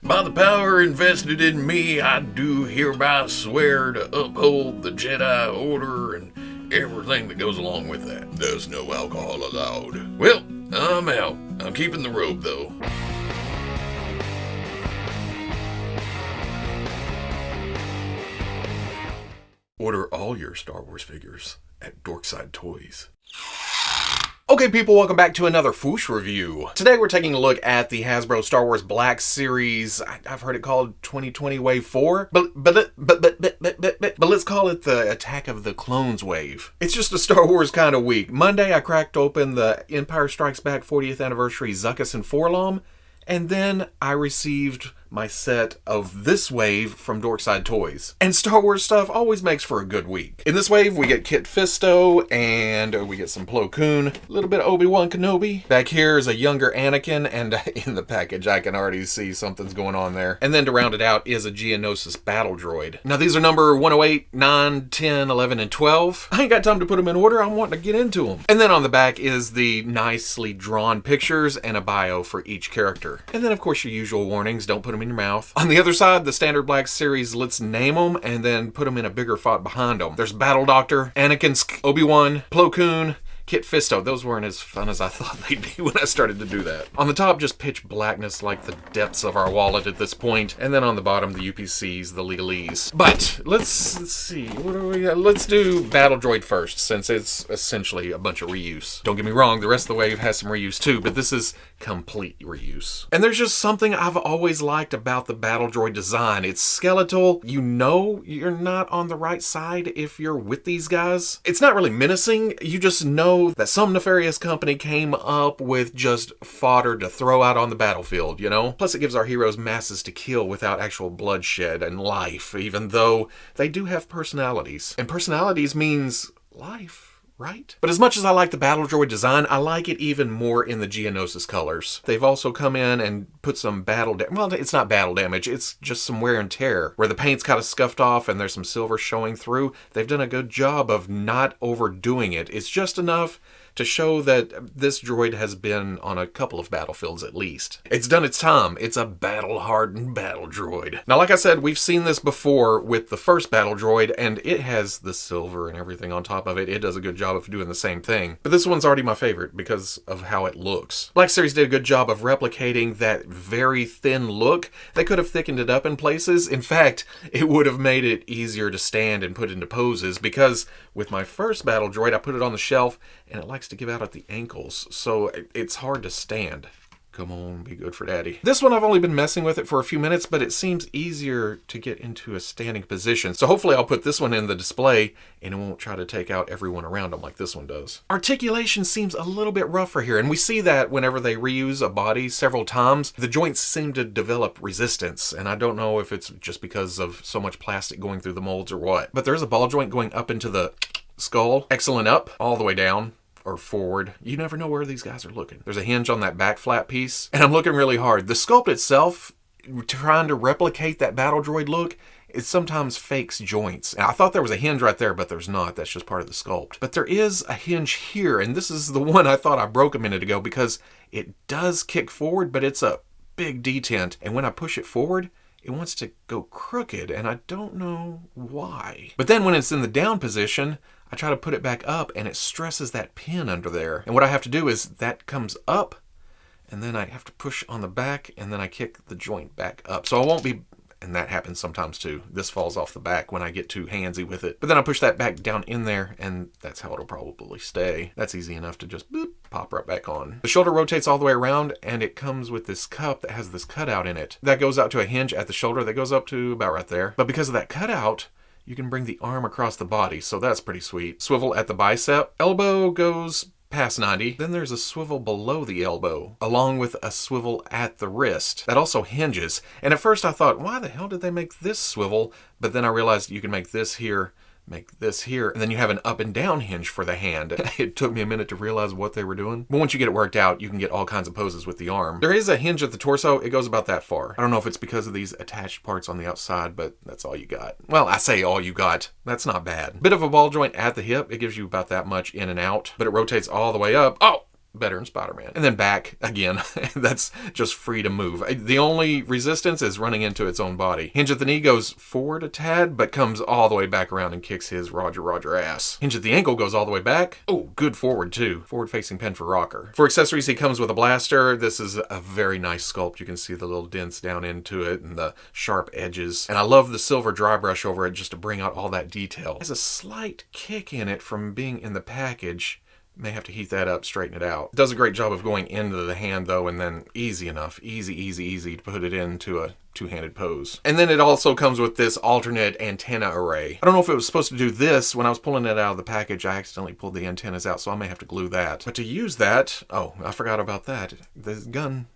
By the power invested in me, I do hereby swear to uphold the Jedi Order and everything that goes along with that. There's no alcohol allowed. Well, I'm out. I'm keeping the robe, though. Order all your Star Wars figures at Dorkside Toys. Okay, people, welcome back to another Fwoosh review. Today we're taking a look at the Hasbro Star Wars Black Series. I've heard it called 2020 Wave 4, but let's call it the Attack of the Clones Wave. It's just a Star Wars kind of week. Monday, I cracked open the Empire Strikes Back 40th Anniversary Zuckuss and Forlom, and then I received my set of this wave from Dorkside Toys. And Star Wars stuff always makes for a good week. In this wave, we get Kit Fisto, and we get some Plo Koon, a little bit of Obi-Wan Kenobi. Back here is a younger Anakin, and in the package, I can already see something's going on there. And then to round it out is a Geonosis battle droid. Now, these are number 108, 9, 10, 11, and 12. I ain't got time to put them in order. I'm wanting to get into them. And then on the back is the nicely drawn pictures and a bio for each character. And then, of course, your usual warnings. Don't put them in your mouth. On the other side, the standard Black Series, let's name them and then put them in a bigger font behind them. There's Battle Doctor, Anakin, Obi-Wan, Plo Koon, Kit Fisto. Those weren't as fun as I thought they'd be when I started to do that. On the top, just pitch blackness like the depths of our wallet at this point. And then on the bottom, the UPCs, the legalese. But let's see, what do we got? Let's do Battle Droid first, since it's essentially a bunch of reuse. Don't get me wrong, the rest of the wave has some reuse too, but this is complete reuse. And there's just something I've always liked about the Battle Droid design. It's skeletal. You know you're not on the right side if you're with these guys. It's not really menacing. You just know that some nefarious company came up with just fodder to throw out on the battlefield, you know? Plus it gives our heroes masses to kill without actual bloodshed and life, even though they do have personalities. And personalities means life. Right? But as much as I like the Battle Droid design, I like it even more in the Geonosis colors. They've also come in and put some well, it's not battle damage, it's just some wear and tear, where the paint's kind of scuffed off and there's some silver showing through. They've done a good job of not overdoing it. It's just enough to show that this droid has been on a couple of battlefields at least. It's done its time. It's a battle-hardened battle droid. Now, like I said, we've seen this before with the first battle droid, and it has the silver and everything on top of it. It does a good job of doing the same thing. But this one's already my favorite because of how it looks. Black Series did a good job of replicating that very thin look. They could have thickened it up in places. In fact, it would have made it easier to stand and put into poses, because with my first battle droid, I put it on the shelf, and it likes to give out at the ankles, so it's hard to stand. Come on, be good for daddy. This one, I've only been messing with it for a few minutes, but it seems easier to get into a standing position. So hopefully I'll put this one in the display and it won't try to take out everyone around them like this one does. Articulation seems a little bit rougher here, and we see that whenever they reuse a body several times, the joints seem to develop resistance, and I don't know if it's just because of so much plastic going through the molds or what. But there's a ball joint going up into the skull, excellent up, all the way down. Or forward. You never know where these guys are looking. There's a hinge on that back flat piece, and I'm looking really hard. The sculpt itself, trying to replicate that battle droid look, it sometimes fakes joints. And I thought there was a hinge right there, but there's not. That's just part of the sculpt. But there is a hinge here, and this is the one I thought I broke a minute ago, because it does kick forward, but it's a big detent. And when I push it forward, it wants to go crooked, and I don't know why. But then when it's in the down position, I try to put it back up, and it stresses that pin under there. And what I have to do is that comes up, and then I have to push on the back, and then I kick the joint back up. So I won't be, and that happens sometimes too. This falls off the back when I get too handsy with it. But then I push that back down in there, and that's how it'll probably stay. That's easy enough to just boop, pop right back on. The shoulder rotates all the way around, and it comes with this cup that has this cutout in it. That goes out to a hinge at the shoulder that goes up to about right there. But because of that cutout, you can bring the arm across the body, so that's pretty sweet. Swivel at the bicep. Elbow goes past 90. Then there's a swivel below the elbow, along with a swivel at the wrist. That also hinges. And at first I thought, why the hell did they make this swivel? But then I realized you can make this here, make this here, and then you have an up and down hinge for the hand. It took me a minute to realize what they were doing. But once you get it worked out, you can get all kinds of poses with the arm. There is a hinge at the torso. It goes about that far. I don't know if it's because of these attached parts on the outside, but that's all you got. Well, I say all you got. That's not bad. Bit of a ball joint at the hip. It gives you about that much in and out, but it rotates all the way up. Oh! better than Spider-Man. And then back, again, that's just free to move. The only resistance is running into its own body. Hinge at the knee goes forward a tad, but comes all the way back around and kicks his Roger ass. Hinge at the ankle goes all the way back. Oh, good forward too. Forward-facing pin for rocker. For accessories, he comes with a blaster. This is a very nice sculpt. You can see the little dents down into it and the sharp edges. And I love the silver dry brush over it just to bring out all that detail. It has a slight kick in it from being in the package. May have to heat that up, straighten it out. Does a great job of going into the hand though, and then easy enough, easy to put it into a two-handed pose. And then it also comes with this alternate antenna array. I don't know if it was supposed to do this. When I was pulling it out of the package, I accidentally pulled the antennas out, so I may have to glue that. But to use that, oh, I forgot about that. The gun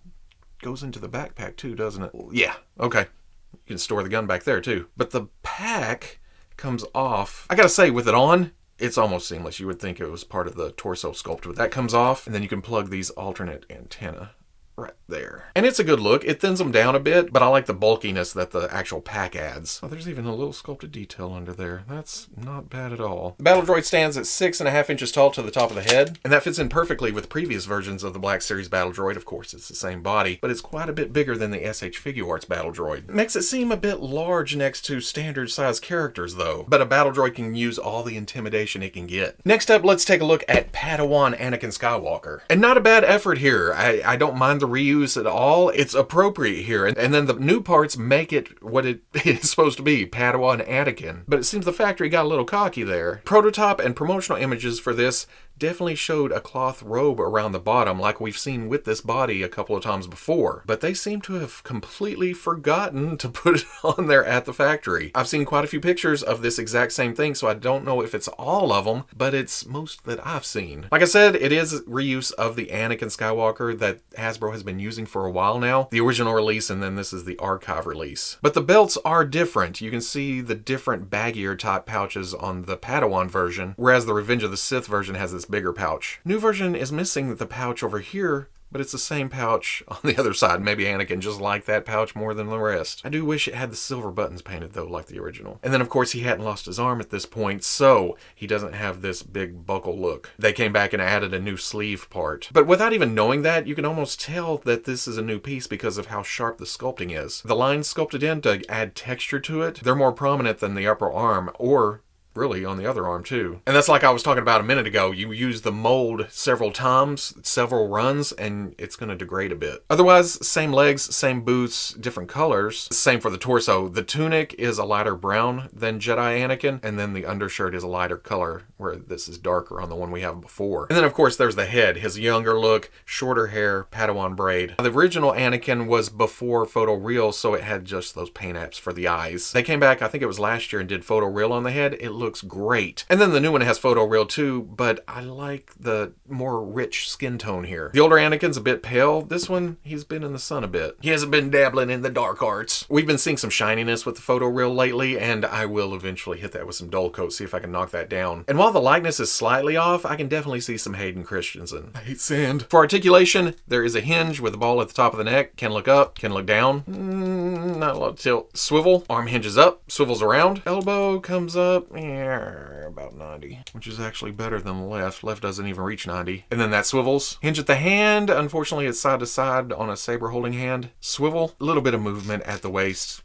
goes into the backpack too, doesn't it? Yeah, okay. You can store the gun back there too. But the pack comes off. I gotta say, with it on, it's almost seamless. You would think it was part of the torso sculpt, but that comes off, and then you can plug these alternate antenna right there. And it's a good look. It thins them down a bit, but I like the bulkiness that the actual pack adds. Oh, there's even a little sculpted detail under there. That's not bad at all. The battle droid stands at 6.5 inches tall to the top of the head, and that fits in perfectly with previous versions of the Black Series battle droid. Of course, it's the same body, but it's quite a bit bigger than the SH Figuarts battle droid. It makes it seem a bit large next to standard size characters though, but a battle droid can use all the intimidation it can get. Next up, let's take a look at Padawan Anakin Skywalker. And not a bad effort here. I don't mind the reuse at all. It's appropriate here, and then the new parts make it what it is supposed to be, Padawan Anakin. But it seems the factory got a little cocky there. Prototype and promotional images for this definitely showed a cloth robe around the bottom like we've seen with this body a couple of times before, but they seem to have completely forgotten to put it on there at the factory. I've seen quite a few pictures of this exact same thing, so I don't know if it's all of them, but it's most that I've seen. Like I said, it is reuse of the Anakin Skywalker that Hasbro has been using for a while now. The original release, and then this is the archive release. But the belts are different. You can see the different baggier type pouches on the Padawan version, whereas the Revenge of the Sith version has this bigger pouch. New version is missing the pouch over here, but it's the same pouch on the other side. Maybe Anakin just liked that pouch more than the rest. I do wish it had the silver buttons painted though, like the original. And then of course he hadn't lost his arm at this point, so he doesn't have this big buckle look. They came back and added a new sleeve part. But without even knowing that, you can almost tell that this is a new piece because of how sharp the sculpting is. The lines sculpted in to add texture to it, they're more prominent than the upper arm, or really on the other arm too. And that's like I was talking about a minute ago. You use the mold several times, several runs, and it's going to degrade a bit. Otherwise, same legs, same boots, different colors. Same for the torso. The tunic is a lighter brown than Jedi Anakin, and then the undershirt is a lighter color, where this is darker on the one we have before. And then of course there's the head, his younger look, shorter hair, Padawan braid. The original Anakin was before photoreal, so it had just those paint apps for the eyes. They came back, I think it was last year, and did photoreal on the head. It looks great. And then the new one has photoreal too, but I like the more rich skin tone here. The older Anakin's a bit pale. This one, he's been in the sun a bit. He hasn't been dabbling in the dark arts. We've been seeing some shininess with the photoreal lately, and I will eventually hit that with some dull coat, see if I can knock that down. And while the likeness is slightly off, I can definitely see some Hayden Christensen. I hate sand. For articulation, there is a hinge with a ball at the top of the neck. Can look up, can look down. Not a lot of tilt. Swivel, arm hinges up, swivels around. Elbow comes up, about 90, which is actually better than the left. Left doesn't even reach 90. And then that swivels. Hinge at the hand, unfortunately it's side to side on a saber holding hand. Swivel, a little bit of movement at the waist.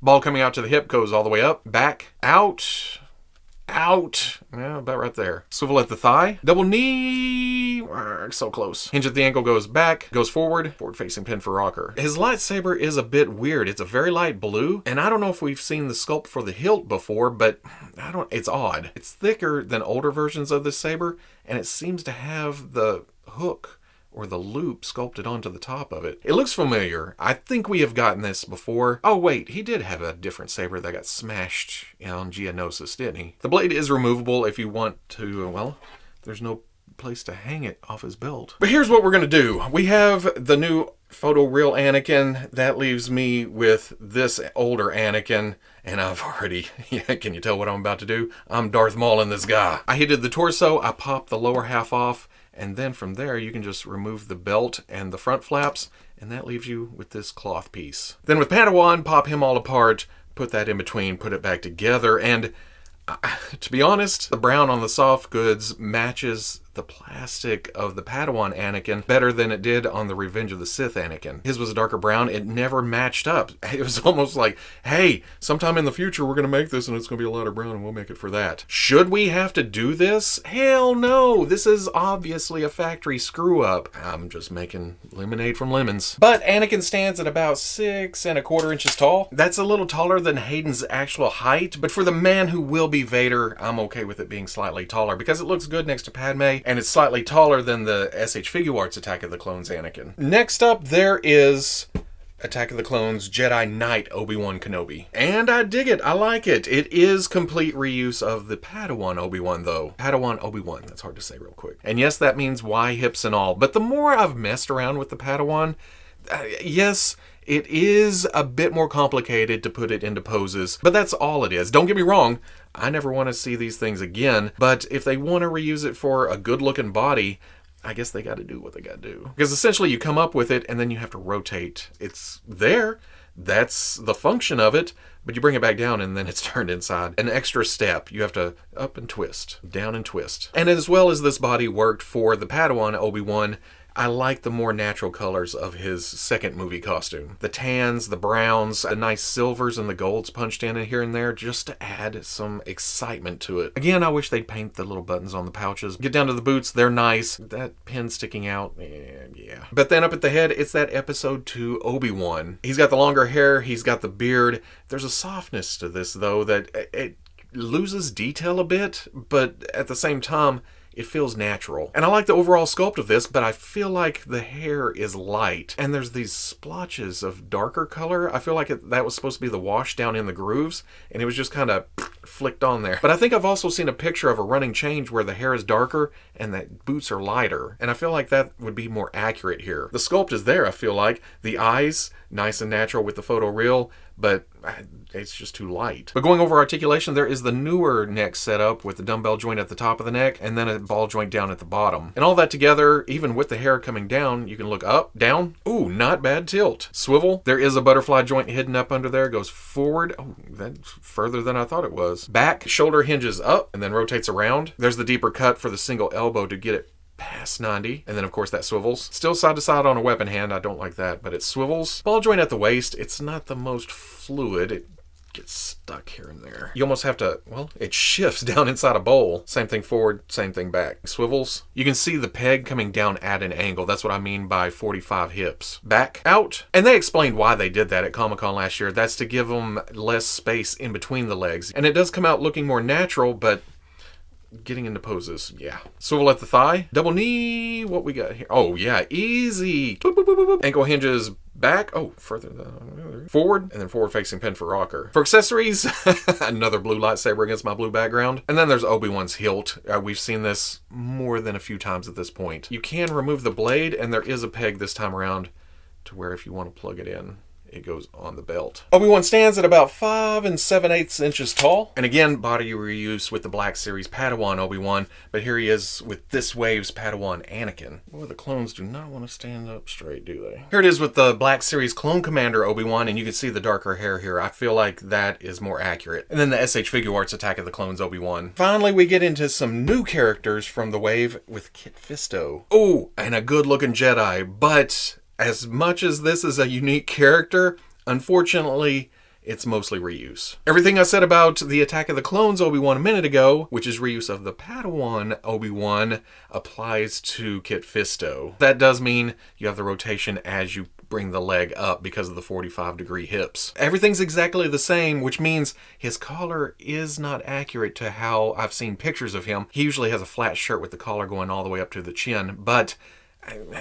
Ball coming out to the hip goes all the way up, back, out, yeah, about right there. Swivel at the thigh, double knee, so close. Hinge at the ankle goes back, goes forward facing pin for rocker. His lightsaber is a bit weird. It's a very light blue, and I don't know if we've seen the sculpt for the hilt before, but it's odd. It's thicker than older versions of this saber, and it seems to have the hook or the loop sculpted onto the top of it. It looks familiar. I think we have gotten this before. Oh wait, he did have a different saber that got smashed on Geonosis, didn't he? The blade is removable if you want to, well, there's no place to hang it off his belt. But here's what we're gonna do. We have the new photoreal Anakin. That leaves me with this older Anakin, and I've already, can you tell what I'm about to do? I'm Darth Maul in this guy. I heated the torso, I popped the lower half off, and then from there you can just remove the belt and the front flaps, and that leaves you with this cloth piece. Then with Padawan, pop him all apart, put that in between, put it back together, and to be honest, the brown on the soft goods matches the plastic of the Padawan Anakin better than it did on the Revenge of the Sith Anakin. His was a darker brown. It never matched up. It was almost like, hey, sometime in the future we're going to make this and it's going to be a lighter brown and we'll make it for that. Should we have to do this? Hell no. This is obviously a factory screw up. I'm just making lemonade from lemons. But Anakin stands at about 6¼ inches tall. That's a little taller than Hayden's actual height, but for the man who will be Vader, I'm okay with it being slightly taller because it looks good next to Padme, and it's slightly taller than the SH Figuarts Attack of the Clones Anakin. Next up, there is Attack of the Clones Jedi Knight Obi-Wan Kenobi. And I dig it. I like it. It is complete reuse of the Padawan Obi-Wan, though. Padawan Obi-Wan. That's hard to say real quick. And yes, that means Y hips and all. But the more I've messed around with the Padawan, yes, it is a bit more complicated to put it into poses, but that's all it is. Don't get me wrong, I never want to see these things again, but if they want to reuse it for a good-looking body, I guess they got to do what they got to do. Because essentially you come up with it and then you have to rotate. It's there, that's the function of it, but you bring it back down and then it's turned inside. An extra step. You have to up and twist, down and twist. And as well as this body worked for the Padawan Obi-Wan, I like the more natural colors of his second movie costume. The tans, the browns, the nice silvers and the golds punched in here and there just to add some excitement to it. Again, I wish they'd paint the little buttons on the pouches. Get down to the boots, they're nice. That pin sticking out, yeah. But then up at the head, it's that episode 2 Obi-Wan. He's got the longer hair, he's got the beard. There's a softness to this, though, that it loses detail a bit, but at the same time, it feels natural. And I like the overall sculpt of this, but I feel like the hair is light. And there's these splotches of darker color. I feel like that was supposed to be the wash down in the grooves, and it was just kind of flicked on there. But I think I've also seen a picture of a running change where the hair is darker and the boots are lighter. And I feel like that would be more accurate here. The sculpt is there, I feel like. The eyes, nice and natural with the photo real, but it's just too light. But going over articulation, there is the newer neck setup with the dumbbell joint at the top of the neck and then a ball joint down at the bottom. And all that together, even with the hair coming down, you can look up, down. Ooh, not bad tilt. Swivel. There is a butterfly joint hidden up under there. Goes forward. Oh, that's further than I thought it was. Back, shoulder hinges up and then rotates around. There's the deeper cut for the single elbow to get it past 90, and then of course that swivels. Still side to side on a weapon hand, I don't like that, but it swivels. Ball joint at the waist, it's not the most fluid. It gets stuck here and there. You almost have to, well, it shifts down inside a bowl. Same thing forward, same thing back. Swivels. You can see the peg coming down at an angle. That's what I mean by 45 hips. Back, out. And they explained why they did that at Comic-Con last year. That's to give them less space in between the legs. And it does come out looking more natural, but getting into poses, yeah. Swivel at the thigh. Double knee. What we got here? Oh, yeah. Easy. Boop, boop, boop, boop, boop. Ankle hinges back. Oh, further than forward. And then forward facing pin for rocker. For accessories, another blue lightsaber against my blue background. And then there's Obi-Wan's hilt. We've seen this more than a few times at this point. You can remove the blade, and there is a peg this time around to where if you want to plug it in, it goes on the belt. Obi-Wan stands at about 5 7/8 inches tall. And again, body reuse with the Black Series Padawan Obi-Wan, but here he is with this wave's Padawan Anakin. Boy, the clones do not want to stand up straight, do they? Here it is with the Black Series Clone Commander Obi-Wan, and you can see the darker hair here. I feel like that is more accurate. And then the SH Figuarts Attack of the Clones Obi-Wan. Finally, we get into some new characters from the wave with Kit Fisto. Oh, and a good-looking Jedi, but as much as this is a unique character, unfortunately, it's mostly reuse. Everything I said about the Attack of the Clones Obi-Wan a minute ago, which is reuse of the Padawan Obi-Wan, applies to Kit Fisto. That does mean you have the rotation as you bring the leg up because of the 45-degree hips. Everything's exactly the same, which means his collar is not accurate to how I've seen pictures of him. He usually has a flat shirt with the collar going all the way up to the chin, but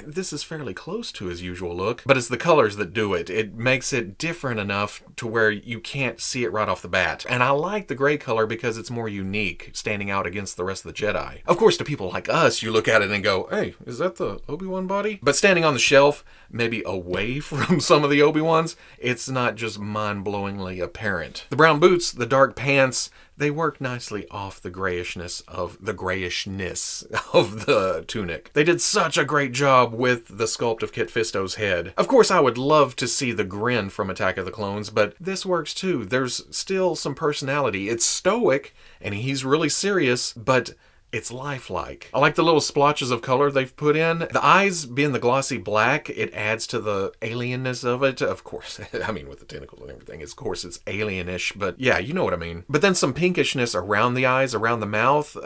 this is fairly close to his usual look, but it's the colors that do it. It makes it different enough to where you can't see it right off the bat. And I like the gray color because it's more unique, standing out against the rest of the Jedi. Of course, to people like us, you look at it and go, hey, is that the Obi-Wan body? But standing on the shelf, maybe away from some of the Obi-Wans, it's not just mind-blowingly apparent. The brown boots, the dark pants, they work nicely off the grayishness of the tunic. They did such a great job with the sculpt of Kit Fisto's head. Of course, I would love to see the grin from Attack of the Clones, but this works too. There's still some personality. It's stoic, and he's really serious, but it's lifelike. I like the little splotches of color they've put in. The eyes being the glossy black, it adds to the alienness of it. Of course, I mean, with the tentacles and everything, of course it's alienish, but yeah, you know what I mean. But then some pinkishness around the eyes, around the mouth.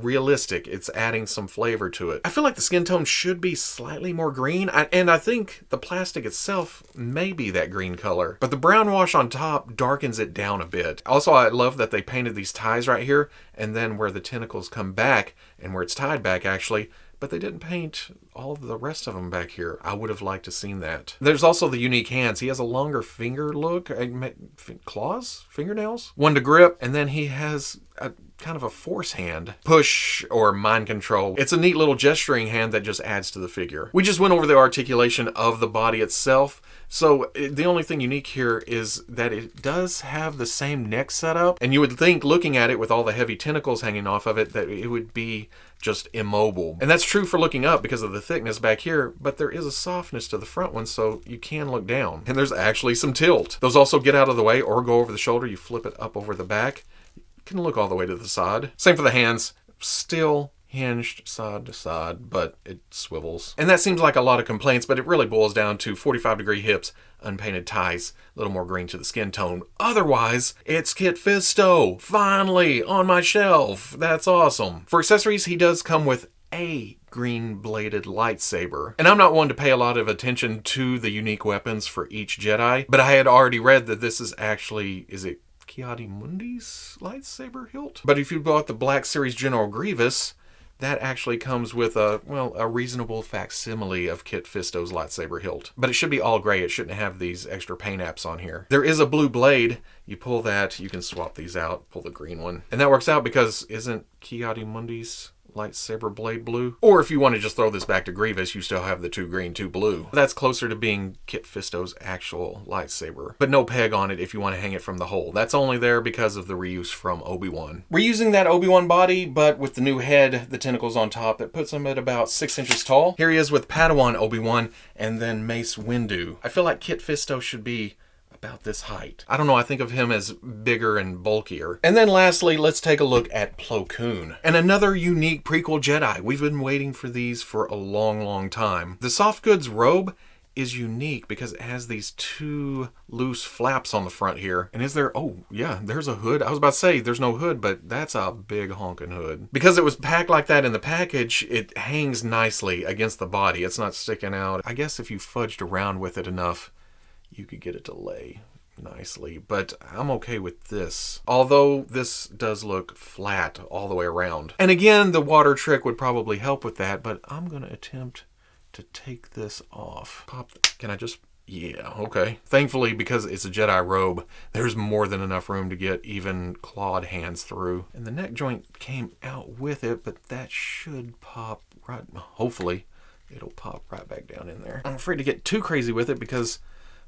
Realistic. It's adding some flavor to it. I feel like the skin tone should be slightly more green, and I think the plastic itself may be that green color. But the brown wash on top darkens it down a bit. Also, I love that they painted these ties right here, and then where the tentacles come back, and where it's tied back actually, but they didn't paint all of the rest of them back here. I would have liked to seen that. There's also the unique hands. He has a longer finger look, claws, fingernails, one to grip, and then he has a kind of a force hand, push or mind control. It's a neat little gesturing hand that just adds to the figure. We just went over the articulation of the body itself. So the only thing unique here is that it does have the same neck setup, and you would think, looking at it with all the heavy tentacles hanging off of it, that it would be just immobile. And that's true for looking up because of the thickness back here, but there is a softness to the front one, so you can look down. And there's actually some tilt. Those also get out of the way or go over the shoulder. You flip it up over the back. You can look all the way to the side. Same for the hands. Still hinged side to side, but it swivels. And that seems like a lot of complaints, but it really boils down to 45-degree hips, unpainted ties, a little more green to the skin tone. Otherwise, it's Kit Fisto, finally on my shelf. That's awesome. For accessories, he does come with a green-bladed lightsaber. And I'm not one to pay a lot of attention to the unique weapons for each Jedi, but I had already read that this is actually, is it Ki-Adi-Mundi's lightsaber hilt? But if you bought the Black Series General Grievous, that actually comes with a reasonable facsimile of Kit Fisto's lightsaber hilt. But it should be all gray. It shouldn't have these extra paint apps on here. There is a blue blade. You pull that, you can swap these out, pull the green one. And that works out because isn't Ki-Adi-Mundi's lightsaber blade blue? Or if you want to just throw this back to Grievous, you still have the 2 green, 2 blue. That's closer to being Kit Fisto's actual lightsaber. But no peg on it if you want to hang it from the hole. That's only there because of the reuse from Obi-Wan. We're using that Obi-Wan body, but with the new head, the tentacles on top, that puts him at about 6 inches tall. Here he is with Padawan Obi-Wan and then Mace Windu. I feel like Kit Fisto should be about this height. I don't know, I think of him as bigger and bulkier. And then lastly, let's take a look at Plo Koon. And another unique prequel Jedi. We've been waiting for these for a long, long time. The soft goods robe is unique because it has these 2 loose flaps on the front here. And is there, oh yeah, there's a hood. I was about to say there's no hood, but that's a big honking hood. Because it was packed like that in the package, it hangs nicely against the body. It's not sticking out. I guess if you fudged around with it enough, you could get it to lay nicely, but I'm okay with this. Although this does look flat all the way around. And again, the water trick would probably help with that, but I'm gonna attempt to take this off. Pop, can I just, yeah, okay. Thankfully, because it's a Jedi robe, there's more than enough room to get even clawed hands through. And the neck joint came out with it, but that should pop right, hopefully, it'll pop right back down in there. I'm afraid to get too crazy with it because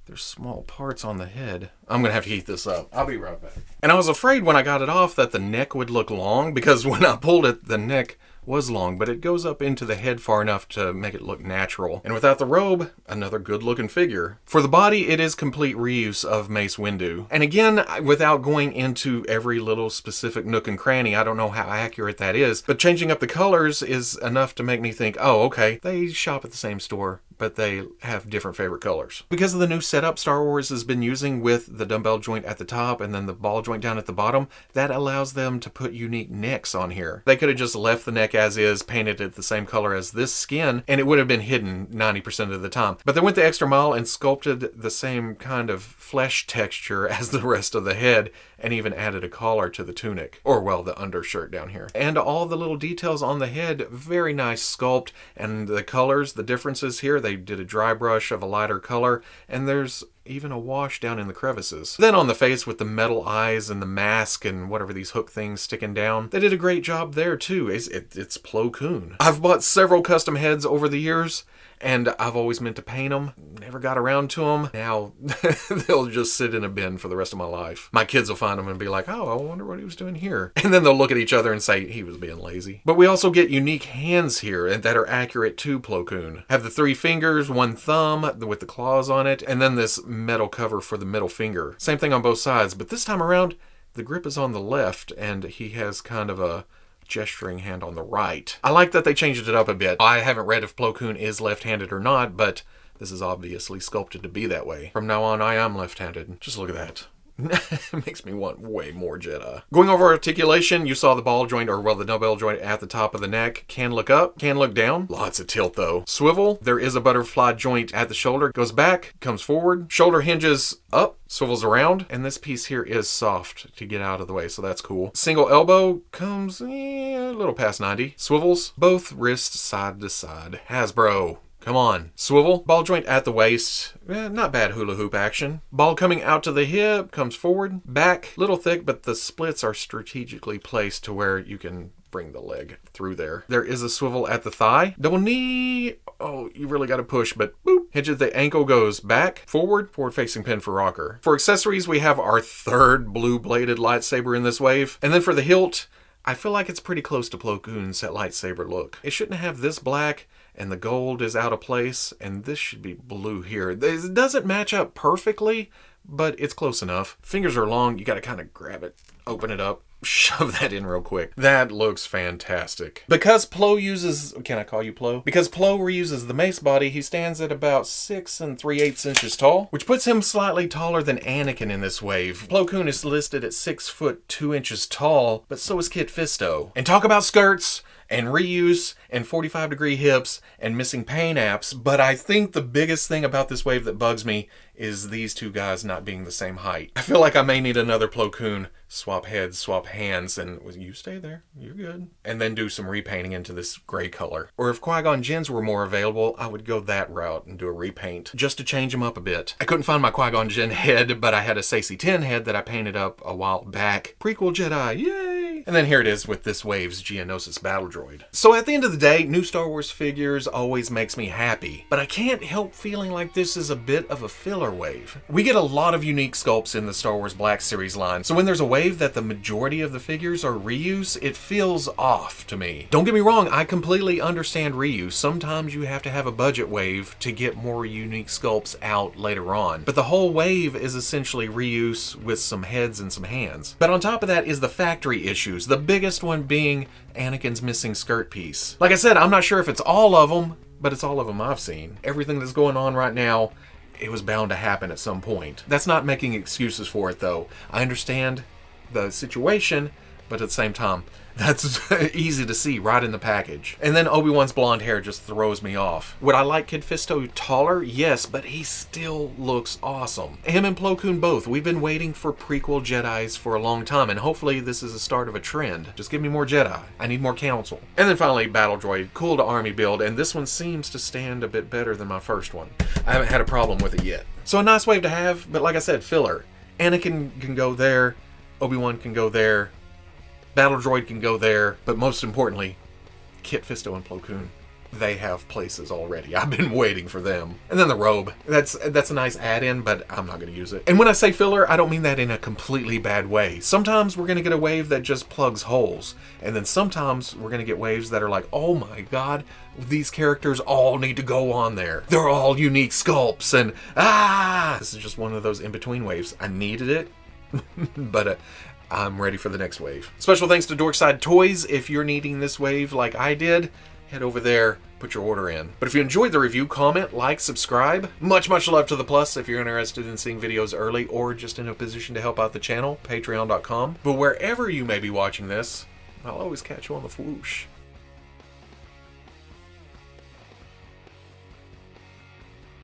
there's small parts on the head. I'm gonna have to heat this up. I'll be right back. And I was afraid when I got it off that the neck would look long, because when I pulled it, the neck was long, but it goes up into the head far enough to make it look natural. And without the robe, another good looking figure. For the body, it is complete reuse of Mace Windu. And again, without going into every little specific nook and cranny, I don't know how accurate that is, but changing up the colors is enough to make me think, oh, okay, they shop at the same store, but they have different favorite colors. Because of the new setup Star Wars has been using with the dumbbell joint at the top and then the ball joint down at the bottom, that allows them to put unique necks on here. They could have just left the neck as is, painted it the same color as this skin, and it would have been hidden 90% of the time. But they went the extra mile and sculpted the same kind of flesh texture as the rest of the head, and even added a collar to the tunic, or well, the undershirt down here. And all the little details on the head, very nice sculpt, and the colors, the differences here, they did a dry brush of a lighter color, and there's even a wash down in the crevices. Then on the face with the metal eyes and the mask and whatever these hook things sticking down, they did a great job there too. It's Plo Koon. I've bought several custom heads over the years, and I've always meant to paint them. Never got around to them. Now they'll just sit in a bin for the rest of my life. My kids will find them and be like, oh, I wonder what he was doing here. And then they'll look at each other and say he was being lazy. But we also get unique hands here that are accurate to Plo Koon. Have the 3 fingers, 1 thumb with the claws on it, and then this metal cover for the middle finger. Same thing on both sides, but this time around, the grip is on the left, and he has kind of a gesturing hand on the right. I like that they changed it up a bit. I haven't read if Plo Koon is left-handed or not, but this is obviously sculpted to be that way. From now on, I am left-handed. Just look at that. It makes me want way more Jedi. Going over articulation, you saw the ball joint, or well, the nubell joint at the top of the neck. Can look up, can look down. Lots of tilt though. Swivel, there is a butterfly joint at the shoulder. Goes back, comes forward. Shoulder hinges up, swivels around. And this piece here is soft to get out of the way, so that's cool. Single elbow comes a little past 90. Swivels, both wrists side to side. Hasbro. Come on. Swivel. Ball joint at the waist. Not bad hula hoop action. Ball coming out to the hip, comes forward. Back, little thick, but the splits are strategically placed to where you can bring the leg through there. There is a swivel at the thigh. Double knee. Oh, you really got to push, but boop. Hinge at the ankle goes back, forward facing pin for rocker. For accessories, we have our third blue-bladed lightsaber in this wave. And then for the hilt, I feel like it's pretty close to Plo Koon's lightsaber look. It shouldn't have this black, and the gold is out of place, and this should be blue here. It doesn't match up perfectly, but it's close enough. Fingers are long, you gotta kind of grab it, open it up, shove that in real quick. That looks fantastic. Because Plo uses, can I call you Plo? Because Plo reuses the mace body, he stands at about 6 3/8 inches tall, which puts him slightly taller than Anakin in this wave. Plo Koon is listed at 6 foot 2 inches tall, but so is Kit Fisto. And talk about skirts and reuse and 45-degree hips and missing paint apps, but I think the biggest thing about this wave that bugs me is these two guys not being the same height. I feel like I may need another Plo Koon swap heads, swap hands, and you stay there, you're good. And then do some repainting into this gray color. Or if Qui-Gon Jinns were more available, I would go that route and do a repaint, just to change them up a bit. I couldn't find my Qui-Gon Jinn head, but I had a Saesee Tiin head that I painted up a while back. Prequel Jedi, yay! And then here it is with this wave's Geonosis battle droid. So at the end of the day, new Star Wars figures always makes me happy, but I can't help feeling like this is a bit of a filler wave. We get a lot of unique sculpts in the Star Wars Black Series line, so when there's a wave that the majority of the figures are reuse, it feels off to me. Don't get me wrong, I completely understand reuse. Sometimes you have to have a budget wave to get more unique sculpts out later on, but the whole wave is essentially reuse with some heads and some hands. But on top of that is the factory issues, the biggest one being Anakin's missing skirt piece. Like I said, I'm not sure if it's all of them, but it's all of them I've seen. Everything that's going on right now, it was bound to happen at some point. That's not making excuses for it though. I understand the situation, but at the same time, that's easy to see right in the package. And then Obi-Wan's blonde hair just throws me off. Would I like Kit Fisto taller? Yes, but he still looks awesome. Him and Plo Koon both. We've been waiting for prequel Jedis for a long time, and hopefully this is the start of a trend. Just give me more Jedi. I need more council. And then finally, Battle Droid. Cool to army build, and this one seems to stand a bit better than my first one. I haven't had a problem with it yet. So a nice wave to have, but like I said, filler. Anakin can go there. Obi-Wan can go there. Battle Droid can go there, but most importantly, Kit Fisto and Plo Koon, they have places already. I've been waiting for them. And then the robe. That's a nice add-in, but I'm not going to use it. And when I say filler, I don't mean that in a completely bad way. Sometimes we're going to get a wave that just plugs holes. And then sometimes we're going to get waves that are like, oh my god, these characters all need to go on there. They're all unique sculpts, and this is just one of those in-between waves. I needed it, but I'm ready for the next wave. Special thanks to Dorkside Toys. If you're needing this wave like I did, head over there, put your order in. But if you enjoyed the review, comment, like, subscribe. Much love to the Plus if you're interested in seeing videos early or just in a position to help out the channel, patreon.com. But wherever you may be watching this, I'll always catch you on the Fwoosh.